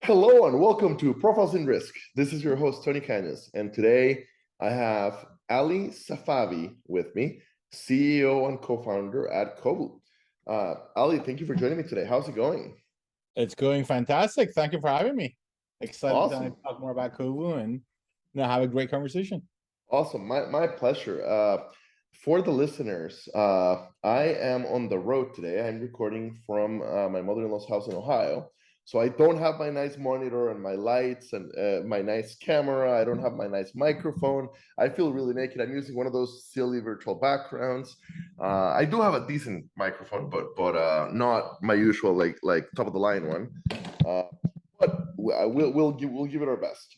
Hello and welcome to Profiles in Risk. This is your host, Tony Cañas, and today I have Ali Safavi with me, CEO and co-founder at Kovu. Ali, thank you for joining me today. How's it going? It's going fantastic. Thank you for having me. Excited Awesome. to talk more about Kovu and have a great conversation. Awesome. My pleasure. For the listeners, I am on the road today. I'm recording from my mother-in-law's house in Ohio. So I don't have my nice monitor and my lights and my nice camera. I don't have my nice microphone. I feel really naked. I'm using one of those silly virtual backgrounds. I do have a decent microphone, but not my usual like top of the line one. But we'll give it our best.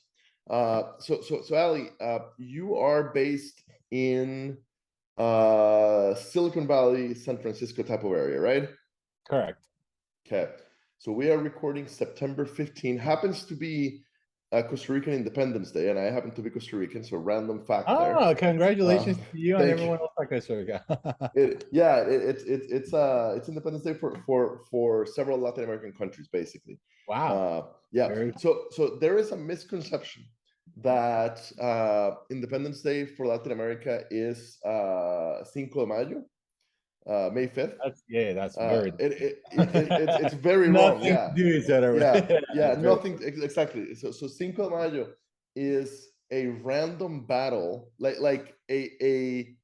So Ali, you are based in Silicon Valley, San Francisco type of area, right? Correct. Okay. So we are recording September 15. Happens to be Costa Rican Independence Day, and I happen to be Costa Rican, so random fact there. Oh, congratulations to you and everyone else at Costa Rica. It's Independence Day for several Latin American countries, basically. Wow. Yeah. So there is a misconception that Independence Day for Latin America is Cinco de Mayo. May 5th. That's very. It's very wrong. Yeah. To do with that, yeah. Nothing exactly. So Cinco de Mayo is a random battle, like a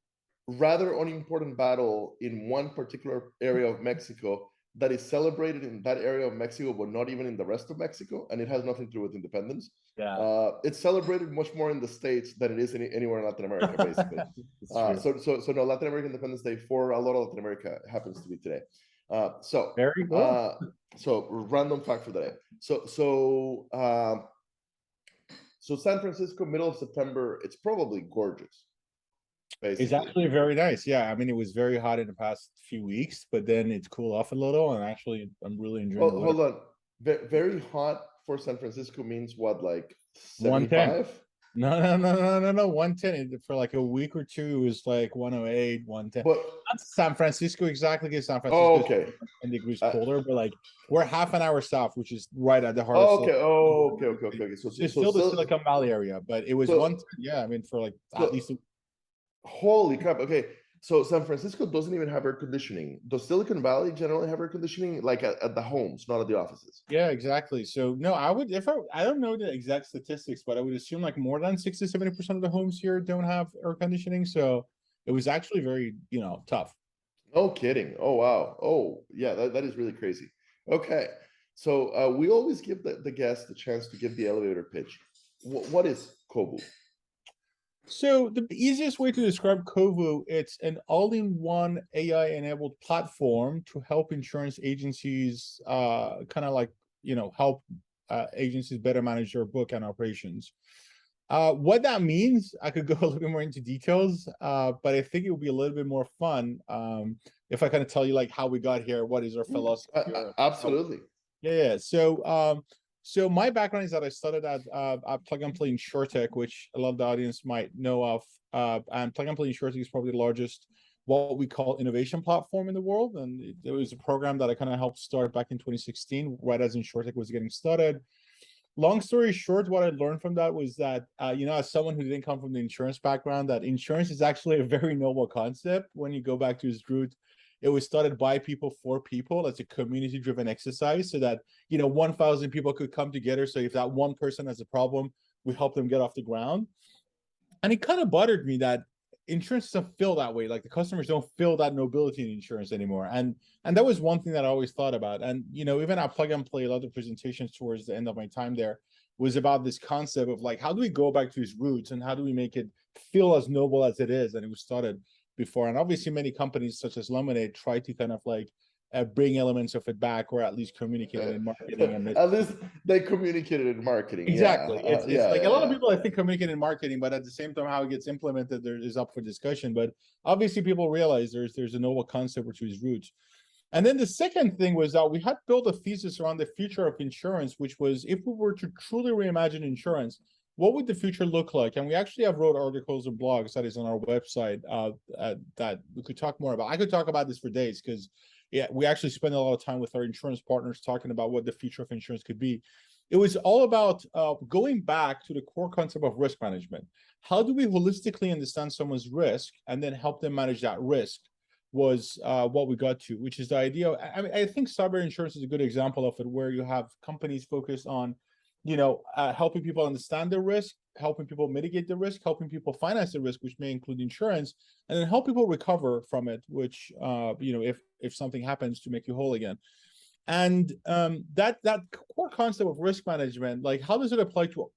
rather unimportant battle in one particular area of Mexico that is celebrated in that area of Mexico, but not even in the rest of Mexico, and it has nothing to do with independence. Yeah. It's celebrated much more in the States than it is anywhere in Latin America, basically. So no, Latin American Independence Day for a lot of Latin America happens to be today. Very cool. So random fact for the day. So San Francisco, middle of September, it's probably gorgeous. Basically. It's actually very nice. Yeah, I mean, it was very hot in the past few weeks, but then it's cooled off a little, and actually, I'm really enjoying. Well, hold on. Very hot for San Francisco means what, like 75? No. 110 for like a week or two. It was like 108, 110. But not San Francisco exactly, because San Francisco okay. is 10 degrees colder, but like we're half an hour south, which is right at the heart. Okay. So it's still the Silicon Valley area, but it was 110. Yeah, I mean, for like at least. Holy crap. Okay. So San Francisco doesn't even have air conditioning. Does Silicon Valley generally have air conditioning, like at the homes, not at the offices? Yeah, exactly. So no, I don't know the exact statistics, but I would assume like more than 60-70% of the homes here don't have air conditioning. So it was actually very, tough. No kidding. Oh, wow. Oh, yeah, that is really crazy. Okay. So we always give the guests the chance to give the elevator pitch. What is Kovu? So the easiest way to describe Kovu, it's an all-in-one AI-enabled platform to help insurance agencies kind of like, help agencies better manage their book and operations. What that means, I could go a little bit more into details, but I think it would be a little bit more fun if I kind of tell you like how we got here, what is our philosophy. Absolutely. Yeah. So my background is that I started at Plug and Play InsurTech, which a lot of the audience might know of. And Plug and Play InsurTech is probably the largest, what we call innovation platform in the world. And it was a program that I kind of helped start back in 2016, right as InsurTech was getting started. Long story short, what I learned from that was that, as someone who didn't come from the insurance background, that insurance is actually a very noble concept when you go back to its root. It was started by people for people as a community-driven exercise so that, 1,000 people could come together. So if that one person has a problem, we help them get off the ground. And it kind of bothered me that insurance doesn't feel that way. Like the customers don't feel that nobility in insurance anymore. And that was one thing that I always thought about. And, even at Plug and Play, a lot of presentations towards the end of my time there was about this concept of like, how do we go back to its roots and how do we make it feel as noble as it is? And it was started before. And obviously many companies such as Lemonade try to kind of like bring elements of it back, or at least communicate it in marketing. And at least they communicated in marketing. Exactly. Yeah. It's like a lot of people, I think, communicate in marketing, but at the same time, how it gets implemented there is up for discussion. But obviously people realize there's a noble concept which is roots. And then the second thing was that we had built a thesis around the future of insurance, which was if we were to truly reimagine insurance, what would the future look like? And we actually have wrote articles and blogs that is on our website that we could talk more about. I could talk about this for days because we actually spend a lot of time with our insurance partners talking about what the future of insurance could be. It was all about going back to the core concept of risk management. How do we holistically understand someone's risk and then help them manage that risk was what we got to, which is the idea. I mean, I think cyber insurance is a good example of it, where you have companies focused on, helping people understand the risk, helping people mitigate the risk, helping people finance the risk, which may include insurance, and then help people recover from it, which, if something happens, to make you whole again. And that core concept of risk management, like, how does it apply to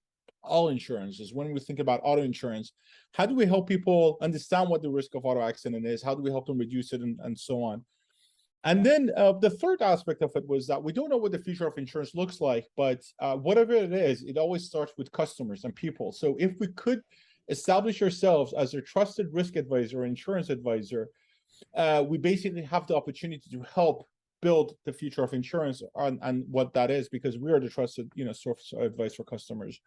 all insurances? When we think about auto insurance, how do we help people understand what the risk of auto accident is? How do we help them reduce it, and so on? And then the third aspect of it was that we don't know what the future of insurance looks like, but whatever it is, it always starts with customers and people. So if we could establish ourselves as a trusted risk advisor or insurance advisor, we basically have the opportunity to help build the future of insurance and what that is, because we are the trusted, source of advice for customers.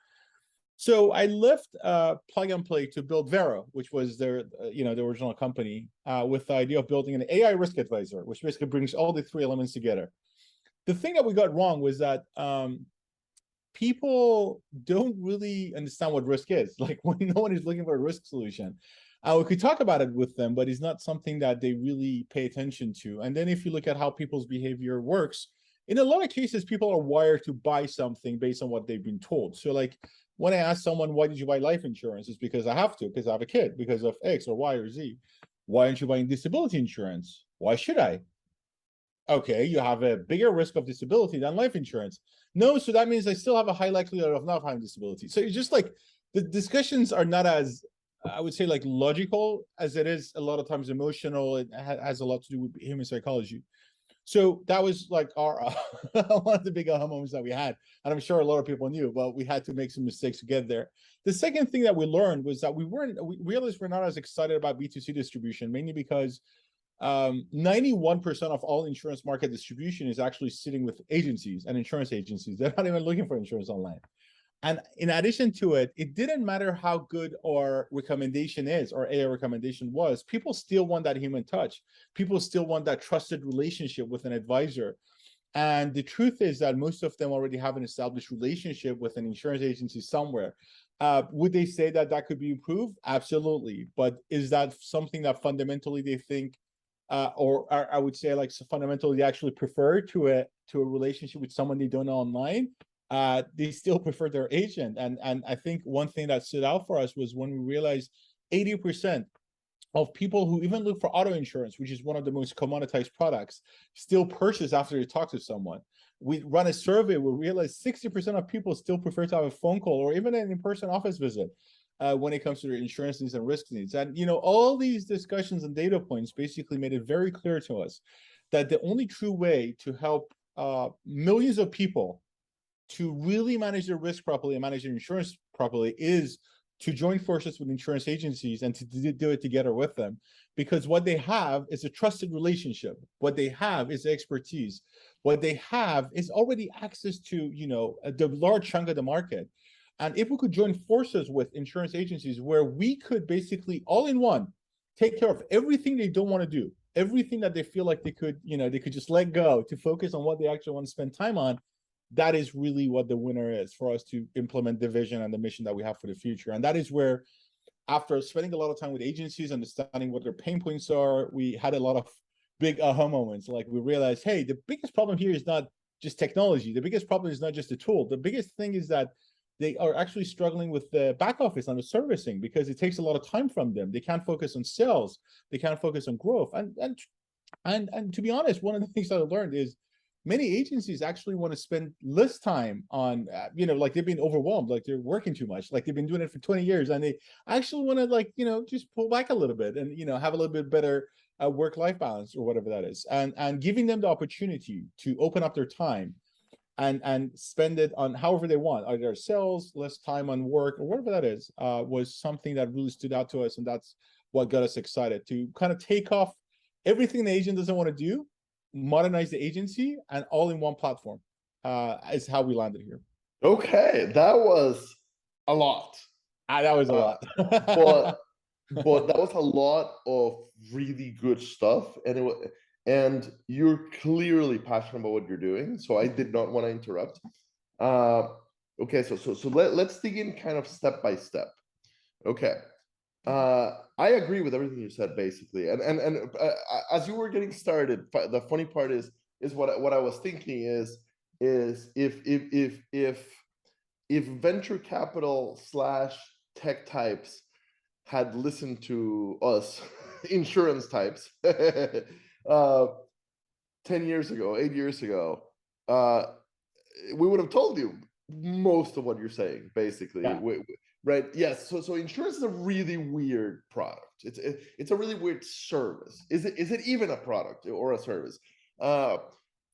So I left Plug and Play to build Vero, which was their, the original company, with the idea of building an AI risk advisor, which basically brings all the three elements together. The thing that we got wrong was that people don't really understand what risk is. Like, when no one is looking for a risk solution, we could talk about it with them, but it's not something that they really pay attention to. And then if you look at how people's behavior works, in a lot of cases, people are wired to buy something based on what they've been told. So, like, when I ask someone, why did you buy life insurance? It's because I have to, because I have a kid, because of X or Y or Z. Why aren't you buying disability insurance? Why should I? Okay, you have a bigger risk of disability than life insurance. No, so that means I still have a high likelihood of not having disability. So it's just like, the discussions are not as, I would say, like, logical as it is a lot of times emotional. It has a lot to do with human psychology. So that was like our one of the big aha moments that we had, and I'm sure a lot of people knew, but we had to make some mistakes to get there. The second thing that we learned was that we realized we're not as excited about B2C distribution, mainly because 91% of all insurance market distribution is actually sitting with agencies and insurance agencies. They're not even looking for insurance online. And in addition to it, it didn't matter how good our recommendation is, or AI recommendation was, people still want that human touch. People still want that trusted relationship with an advisor. And the truth is that most of them already have an established relationship with an insurance agency somewhere. Would they say that that could be improved? Absolutely. But is that something that fundamentally they think, or I would say, like, so fundamentally they actually prefer to a relationship with someone they don't know online? They still prefer their agent. And I think one thing that stood out for us was when we realized 80% of people who even look for auto insurance, which is one of the most commoditized products, still purchase after they talk to someone. We run a survey, we realized 60% of people still prefer to have a phone call or even an in-person office visit when it comes to their insurance needs and risk needs. And, all these discussions and data points basically made it very clear to us that the only true way to help millions of people to really manage their risk properly and manage their insurance properly is to join forces with insurance agencies and to do it together with them. Because what they have is a trusted relationship. What they have is expertise. What they have is already access to, the large chunk of the market. And if we could join forces with insurance agencies, where we could basically all in one take care of everything they don't want to do, everything that they feel like they could, they could just let go to focus on what they actually want to spend time on, that is really what the winner is for us to implement the vision and the mission that we have for the future. And that is where, after spending a lot of time with agencies, understanding what their pain points are, we had a lot of big aha moments. Like, we realized, hey, the biggest problem here is not just technology. The biggest problem is not just the tool. The biggest thing is that they are actually struggling with the back office and the servicing, because it takes a lot of time from them. They can't focus on sales. They can't focus on growth. And to be honest, one of the things that I learned is many agencies actually want to spend less time on, like, they've been overwhelmed, like they're working too much, like they've been doing it for 20 years, and they actually want to, like, just pull back a little bit and, have a little bit better work-life balance, or whatever that is. And giving them the opportunity to open up their time and spend it on however they want, either sales, less time on work, or whatever that is, was something that really stood out to us. And that's what got us excited to kind of take off everything the agent doesn't want to do, modernize the agency, and all in one platform is how we landed here. Okay, that was a lot. That was a lot. but that was a lot of really good stuff, and you're clearly passionate about what you're doing. So I did not want to interrupt. Okay, so let's dig in kind of step by step. Okay. I agree with everything you said basically, and as you were getting started, the funny part is what I was thinking is if venture capital / tech types had listened to us insurance types 10 years ago, 8 years ago, we would have told you most of what you're saying basically. Yeah. Right? Yes. So insurance is a really weird product. It's a really weird service. Is it even a product or a service?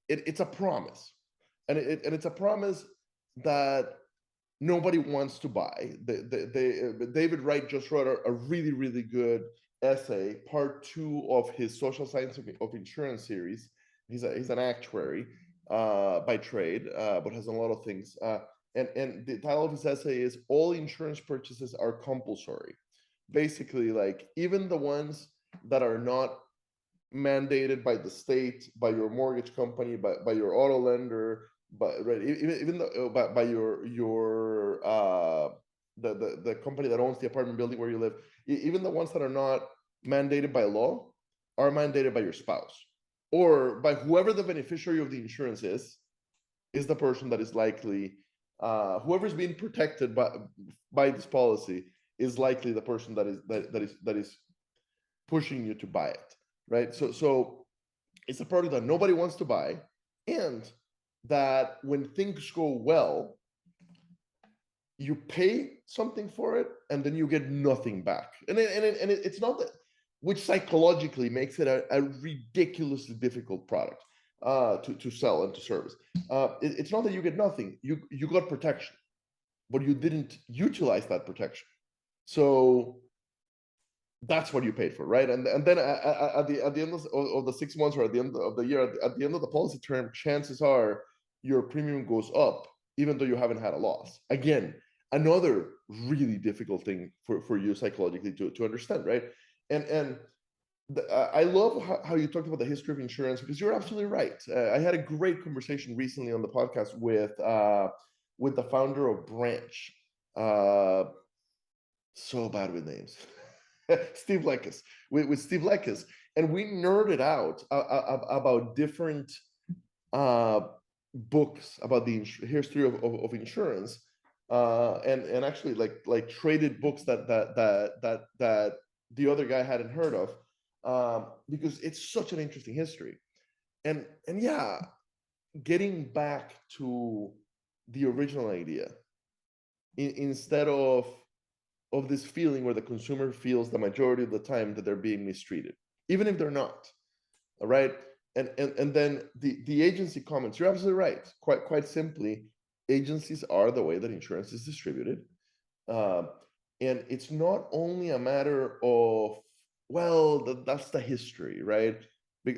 It's a promise, and it's a promise that nobody wants to buy. David Wright just wrote a really, really good essay, part 2 of his social science of insurance series. He's an actuary by trade, but has a lot of things. And the title of his essay is "All Insurance Purchases Are Compulsory." Basically, like even the ones that are not mandated by the state, by your mortgage company, by your auto lender, but right, even though by your the company that owns the apartment building where you live, even the ones that are not mandated by law are mandated by your spouse or by whoever the beneficiary of the insurance is the person that is likely, whoever's being protected by this policy is likely the person that is pushing you to buy it, right? So it's a product that nobody wants to buy, and that when things go well, you pay something for it and then you get nothing back. And it's not that, which psychologically makes it a ridiculously difficult product to sell and to service. It's not that you get nothing, you got protection, but you didn't utilize that protection. So that's what you paid for, right? And then at the end of the 6 months or at the end of the year, at the end of the policy term, chances are your premium goes up, even though you haven't had a loss. Again, another really difficult thing for you psychologically to understand, right? And I love how you talked about the history of insurance, because you're absolutely right. I had a great conversation recently on the podcast with the founder of Branch. So bad with names. Steve Lekes, with Steve Lekes, and we nerded out about different books about the history of insurance, and actually like traded books that the other guy hadn't heard of, because it's such an interesting history, and yeah, getting back to the original idea instead of this feeling where the consumer feels the majority of the time that they're being mistreated, even if they're not. All right. And then the agency comments, you're absolutely right. Quite simply, agencies are the way that insurance is distributed. And it's not only a matter of, well, that's the history, right?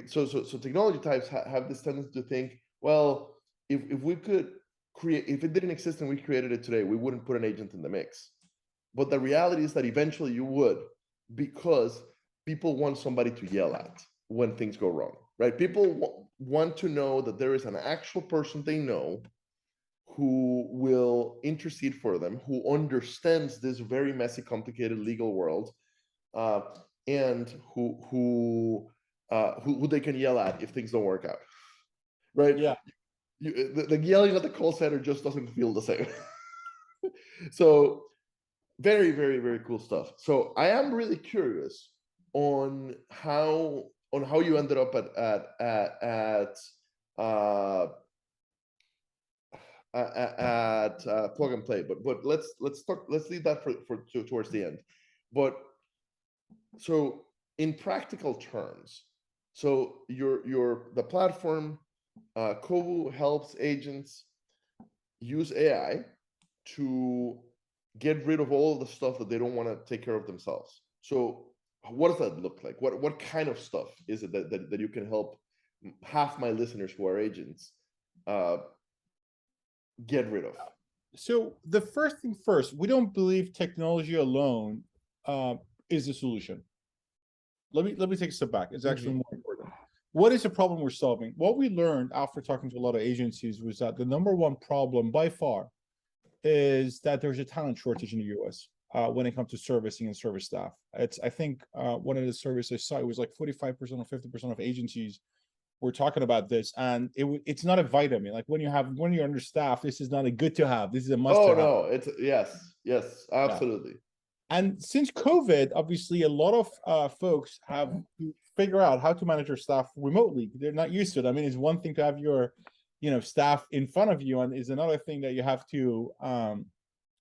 So technology types have this tendency to think, well, if we could create, if it didn't exist and we created it today, we wouldn't put an agent in the mix. But the reality is that eventually you would, because people want somebody to yell at when things go wrong, right? People want to know that there is an actual person they know who will intercede for them, who understands this very messy, complicated legal world, and who they can yell at if things don't work out, right? Yeah. The yelling at the call center just doesn't feel the same. So very, very, very cool stuff. So I am really curious on how you ended up at Plug and Play, but let's leave that for towards the end. But so in practical terms, so the platform Kovu helps agents use AI to get rid of all of the stuff that they don't want to take care of themselves. So what does that look like? What kind of stuff is it that you can help half my listeners who are agents get rid of? So the first thing first, we don't believe technology alone is the solution. Let me take a step back. It's actually more important. what is the problem we're solving? What we learned after talking to a lot of agencies was that the number one problem by far is that there's a talent shortage in the US when it comes to servicing and service staff. I think one of the surveys I saw, it was like 45% or 50% of agencies were talking about this, and it's not a vitamin. Like when you're understaffed, this is not a good to have. This is a must to Oh have. no, it's yes, Yeah. absolutely. And since COVID, obviously, a lot of folks have to figure out how to manage their staff remotely. They're not used to it. I mean, it's one thing to have your, staff in front of you, and is another thing that you have to,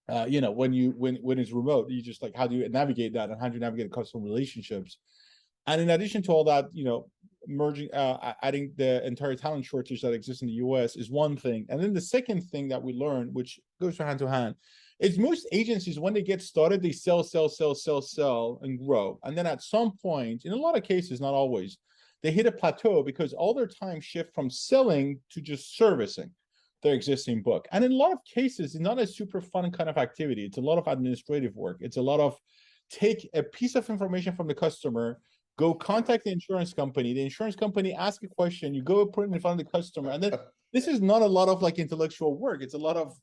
when it's remote, you just like, how do you navigate that, and how do you navigate customer relationships? And in addition to all that, adding the entire talent shortage that exists in the US is one thing. And then the second thing that we learned, which goes hand to hand, is most agencies, when they get started, they sell, and grow. And then at some point, in a lot of cases, not always, they hit a plateau because all their time shift from selling to just servicing their existing book. And in a lot of cases, it's not a super fun kind of activity. It's a lot of administrative work. It's a lot of take a piece of information from the customer, go contact the insurance company ask a question, you go put it in front of the customer, and then this is not a lot of like intellectual work. It's a lot of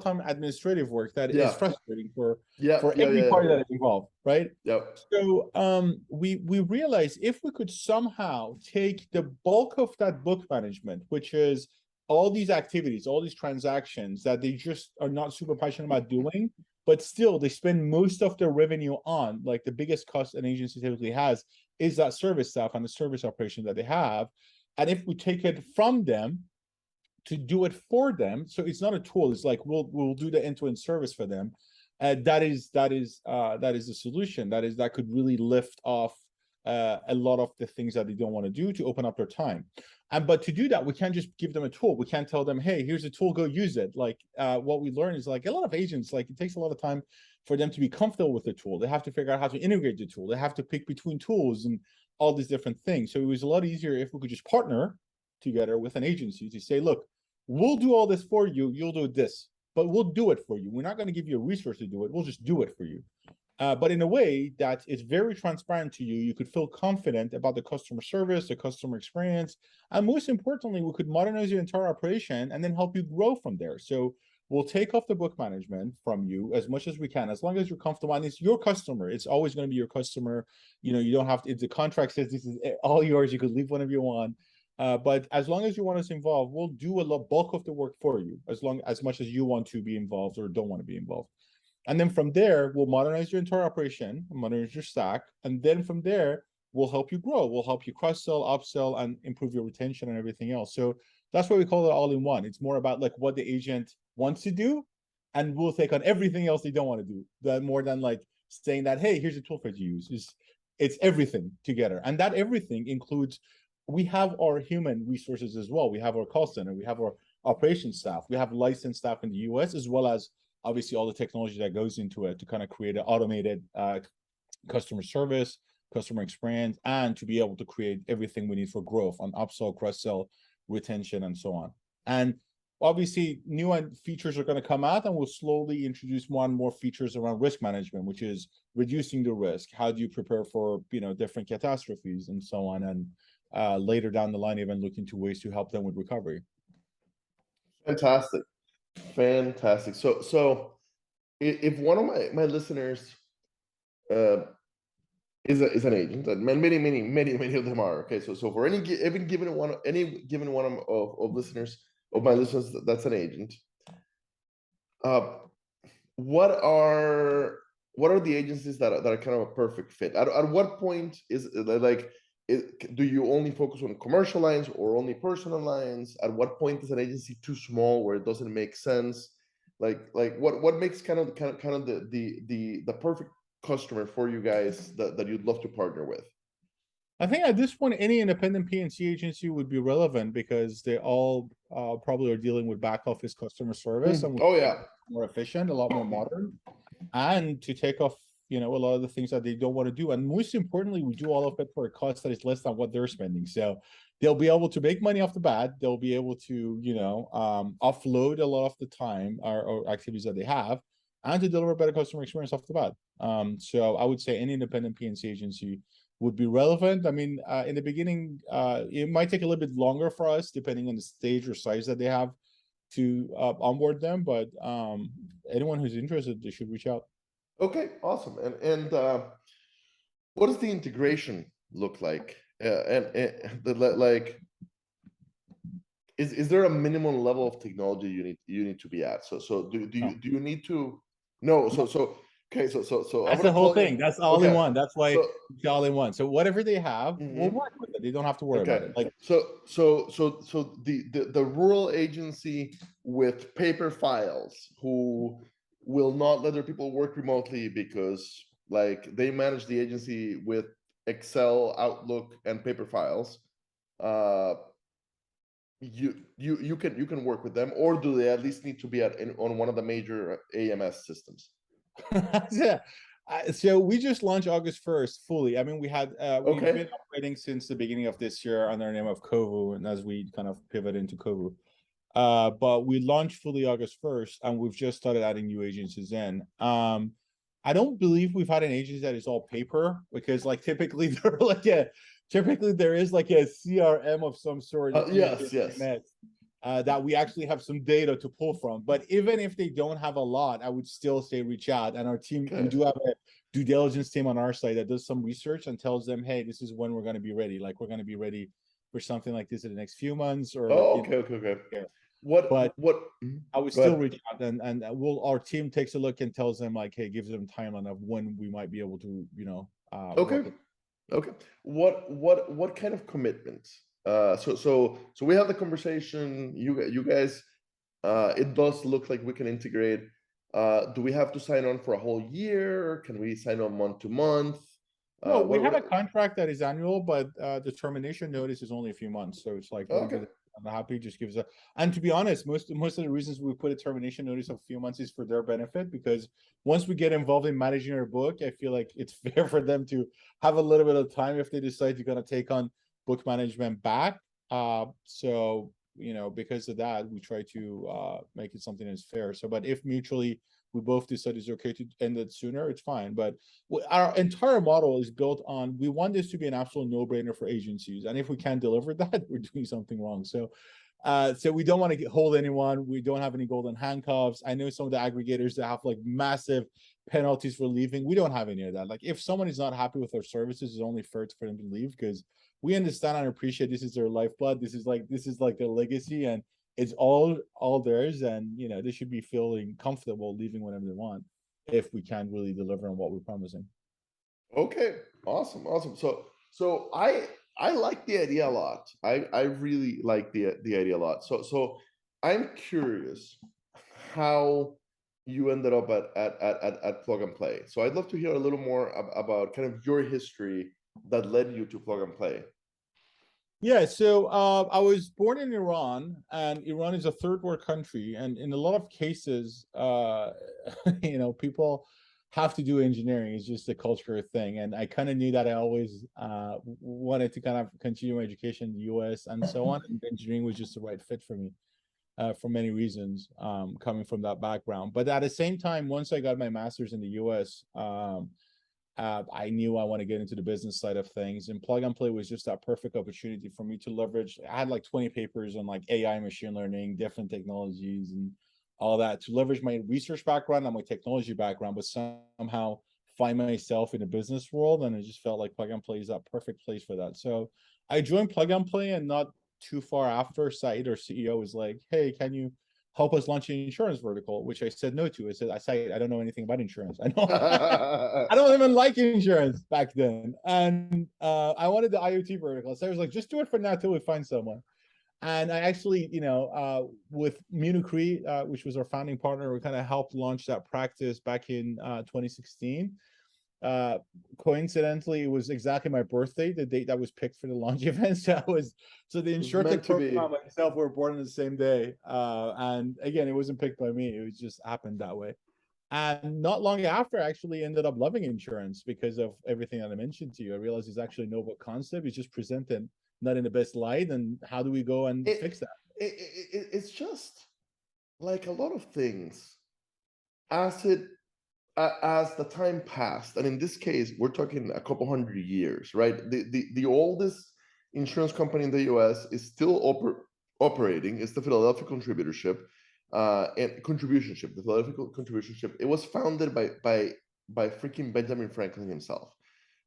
time administrative work that is frustrating for every party that is involved, right? Yep. So we realized if we could somehow take the bulk of that book management, which is all these activities, all these transactions that they just are not super passionate about doing, but still they spend most of their revenue on, like the biggest cost an agency typically has is that service staff and the service operation that they have. And if we take it from them to do it for them, so it's not a tool, it's like we'll do the end-to-end service for them. That is the solution. That could really lift off a lot of the things that they don't want to do to open up their time. But to do that, we can't just give them a tool. We can't tell them, hey, here's a tool, go use it. Like what we learn is like a lot of agents, like it takes a lot of time for them to be comfortable with the tool. They have to figure out how to integrate the tool. They have to pick between tools and all these different things. So it was a lot easier if we could just partner together with an agency to say, look, we'll do all this for you. You'll do this, but we'll do it for you. We're not going to give you a resource to do it. We'll just do it for you. But in a way that is very transparent to you. You could feel confident about the customer service, the customer experience, and most importantly, we could modernize your entire operation and then help you grow from there. So we'll take off the book management from you as much as we can, as long as you're comfortable. And it's your customer. It's always going to be your customer. You don't have to, if the contract says this is all yours, you could leave whenever you want. But as long as you want us involved, we'll do a bulk of the work for you, as much as you want to be involved or don't want to be involved. And then from there, we'll modernize your entire operation, modernize your stack. And then from there, we'll help you grow. We'll help you cross-sell, upsell, and improve your retention and everything else. So that's why we call it all-in-one. It's more about like what the agent wants to do, and we'll take on everything else they don't want to do. That more than like saying that, hey, here's a tool for you to use. It's everything together. And that everything includes, we have our human resources as well. We have our call center, we have our operations staff, we have licensed staff in the US, as well as obviously all the technology that goes into it to kind of create an automated customer service, customer experience, and to be able to create everything we need for growth on upsell, cross-sell, retention, and so on. And obviously new features are going to come out, and we'll slowly introduce more and more features around risk management, which is reducing the risk. How do you prepare for different catastrophes and so on, and later down the line even look into ways to help them with recovery. Fantastic. So if one of my listeners is an agent, and many of them are, okay, so for any given one of listeners, of my listeners, that's an agent, what are the agencies that are kind of a perfect fit? At what point is like, do you only focus on commercial lines or only personal lines? At what point is an agency too small where it doesn't make sense? Like what makes kind of the perfect customer for you guys that you'd love to partner with? I think at this point, any independent P&C agency would be relevant because they all probably are dealing with back office customer service and more efficient, a lot more modern, and to take off a lot of the things that they don't want to do. And most importantly, we do all of it for a cost that is less than what they're spending. So they'll be able to make money off the bat. They'll be able to, offload a lot of the time or activities that they have, and to deliver better customer experience off the bat. So I would say any independent P&C agency would be relevant. I mean, in the beginning, it might take a little bit longer for us, depending on the stage or size that they have to onboard them. But anyone who's interested, they should reach out. Okay, awesome. And what does the integration look like? Like, is there a minimum level of technology you need to be at? So do you need to? No. Okay. So I'm That's the gonna whole call you. thing. That's all in Okay. one. That's why So it's all in one. So whatever they have, we'll mhm. work with it. They don't have to worry about Okay. it. Like, So the rural agency with paper files who will not let their people work remotely because like they manage the agency with Excel, Outlook, and paper files. Uh, you can work with them, or do they at least need to be on one of the major AMS systems? yeah. So we just launched August 1st fully. I mean, we've Okay. been operating since the beginning of this year under the name of Kovu, and as we kind of pivot into Kovu. But we launched fully August 1st, and we've just started adding new agencies in. I don't believe we've had an agency that is all paper, because like typically typically there is like a CRM of some sort Yes. that we actually have some data to pull from. But even if they don't have a lot, I would still say reach out. And our team, we do have a due diligence team on our side that does some research and tells them, hey, this is when we're going to be ready. Like, we're going to be ready for something like this in the next few months, or Okay. But Mhm. I would Go still ahead. reach out, and our team takes a look and tells them, like, hey, gives them timeline of when we might be able to, Okay. work. Okay. What kind of commitments? So we have the conversation. You guys, it does look like we can integrate. Do we have to sign on for a whole year? Can we sign on month to month? No, we have a What? contract that is annual, but the termination notice is only a few months. So it's like, Okay. I'm happy, just gives a. And to be honest, most of the reasons we put a termination notice of a few months is for their benefit, because once we get involved in managing our book, I feel like it's fair for them to have a little bit of time if they decide to kind of take on book management back. So because of that, we try to make it something that's fair. So, but if mutually we both decide it's okay to end it sooner, it's fine. But our entire model is built on, we want this to be an absolute no-brainer for agencies, and if we can't deliver that, we're doing something wrong. So we don't want to hold anyone. We don't have any golden handcuffs. I know some of the aggregators that have like massive penalties for leaving. We don't have any of that. Like, if someone is not happy with our services, it's only fair for them to leave, because we understand and appreciate this is their lifeblood. This is like their legacy, and it's all theirs, and they should be feeling comfortable leaving whenever they want, if we can really deliver on what we're promising. Okay. Awesome. So I like the idea a lot. I really like the idea a lot. So I'm curious how you ended up at Plug and Play. So I'd love to hear a little more about kind of your history that led you to Plug and Play. Yeah, so I was born in Iran, and Iran is a third world country, and in a lot of cases, people have to do engineering. It's just a cultural thing, and I kind of knew that I always wanted to kind of continue my education in the US and so on. And engineering was just the right fit for me for many reasons, coming from that background. But at the same time, once I got my master's in the US, I knew I want to get into the business side of things, and Plug and Play was just that perfect opportunity for me to leverage. I had like 20 papers on like AI, machine learning, different technologies, and all that, to leverage my research background and my technology background, but somehow find myself in the business world. And it just felt like Plug and Play is that perfect place for that. So I joined Plug and Play, and not too far after, Said, our CEO, was like, hey, can you help us launch an insurance vertical? Which I said no to. I said, I don't know anything about insurance. I don't even like insurance back then. And I wanted the IoT vertical. So I was like, just do it for now till we find someone. And I actually, with Munich, which was our founding partner, we kind of helped launch that practice back in 2016. Coincidentally, it was exactly my birthday, the date that was picked for the launch event. So the InsurTech program and myself were born on the same day. And again, it wasn't picked by me. It just happened that way. And not long after, I actually ended up loving insurance because of everything that I mentioned to you. I realized it's actually a novel concept. It's just presented not in the best light. And how do we go and fix that? It's just like a lot of things. As it as the time passed, and in this case, we're talking a couple hundred years, right? The oldest insurance company in the U.S. is still operating. It's the Philadelphia Contributorship and Contributionship. The Philadelphia Contributionship. It was founded by freaking Benjamin Franklin himself,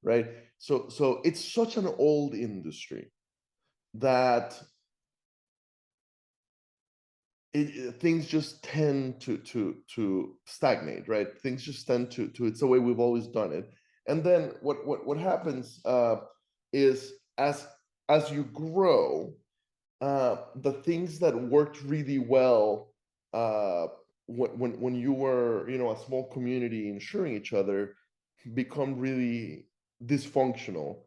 right? So it's such an old industry that things just tend to stagnate, right? Things just tend to it's the way we've always done it. And then what happens is as you grow, the things that worked really well when you were, you know, a small community insuring each other become really dysfunctional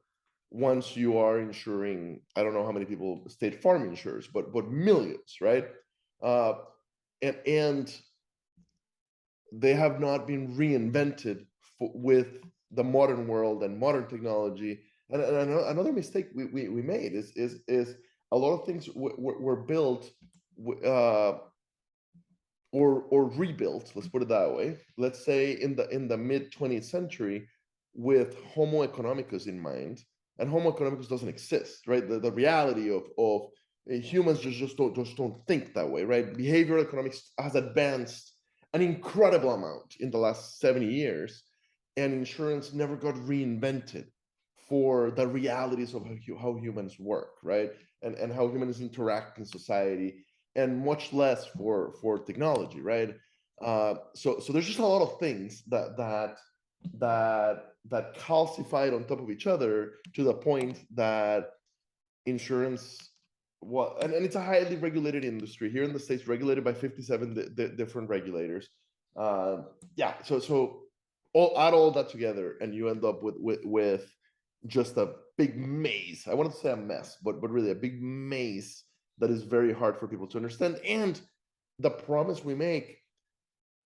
once you are insuring, I don't know how many people State Farm insures, but millions, right? Uh, and they have not been reinvented with the modern world and modern technology. And another mistake we made is a lot of things were built or rebuilt, let's put it that way. Let's say in the mid 20th century with Homo economicus in mind, and Homo economicus doesn't exist, right? The reality of humans just don't think that way, right? Behavioral economics has advanced an incredible amount in the last 70 years, and insurance never got reinvented for the realities of how humans work, right? And how humans interact in society, and much less for technology, right? So there's just a lot of things that calcified on top of each other to the point that insurance, well, and it's a highly regulated industry here in the States, regulated by 57 different regulators. Yeah, so add all that together, and you end up with just a big maze. I wanted to say a mess, but really a big maze that is very hard for people to understand. And the promise we make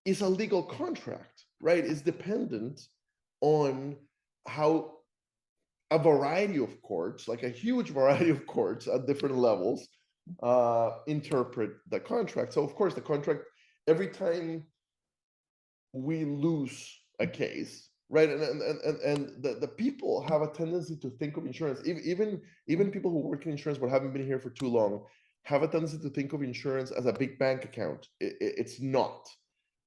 is a legal contract, right? It's dependent on how a variety of courts, like a huge variety of courts at different levels, interpret the contract. So of course the contract, every time we lose a case, right? And the people have a tendency to think of insurance, even people who work in insurance but haven't been here for too long, have a tendency to think of insurance as a big bank account. It's not,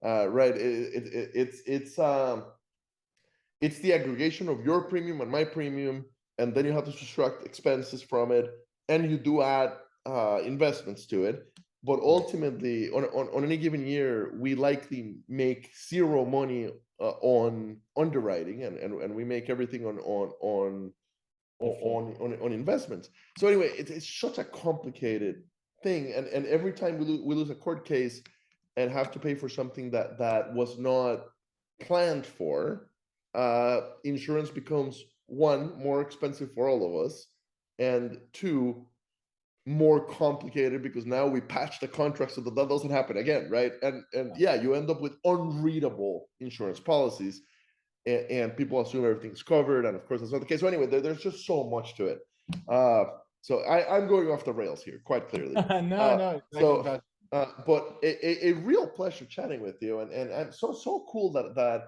right? It's the aggregation of your premium and my premium, and then you have to subtract expenses from it, and you do add investments to it. But ultimately, on any given year, we likely make zero money on underwriting, and we make everything on investments. So anyway, it's such a complicated thing, and every time we lose a court case and have to pay for something that was not planned for, insurance becomes, one, more expensive for all of us, and two, more complicated because now we patch the contract so that doesn't happen again, right? And yeah, you end up with unreadable insurance policies, and people assume everything's covered, and of course that's not the case. So anyway, there's just so much to it. So I'm going off the rails here, quite clearly. No. So but a real pleasure chatting with you, and so cool that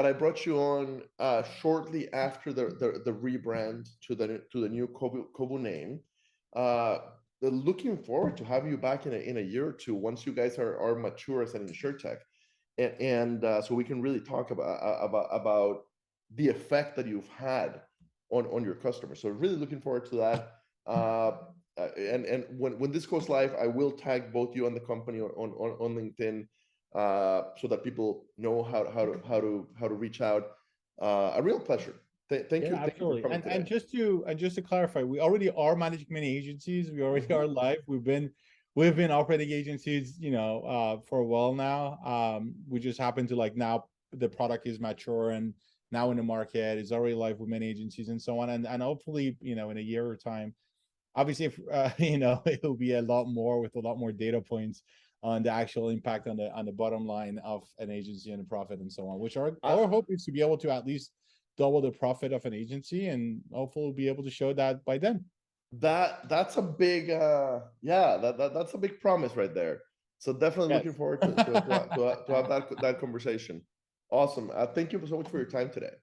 I brought you on shortly after the rebrand to the new Kovu name. Looking forward to have you back in a year or two once you guys are mature as an insurtech, and so we can really talk about the effect that you've had on your customers. So really looking forward to that. And when this goes live, I will tag both you and the company on LinkedIn, so that people know how to reach out. A real pleasure. Thank you. Absolutely. Thank you for coming today. And just to clarify, we already are managing many agencies. We already are live. We've been operating agencies, for a while now. We just happen to now the product is mature and now in the market. It's already live with many agencies and so on. And hopefully, in a year or time, obviously, if it'll be a lot more with a lot more data points on the actual impact on the bottom line of an agency and the profit and so on, which our hope is to be able to at least double the profit of an agency, and hopefully we'll be able to show that by then. That's a big that's a big promise right there. So definitely looking forward to have that conversation. Awesome. Thank you so much for your time today.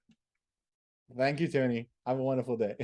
Thank you, Tony. Have a wonderful day.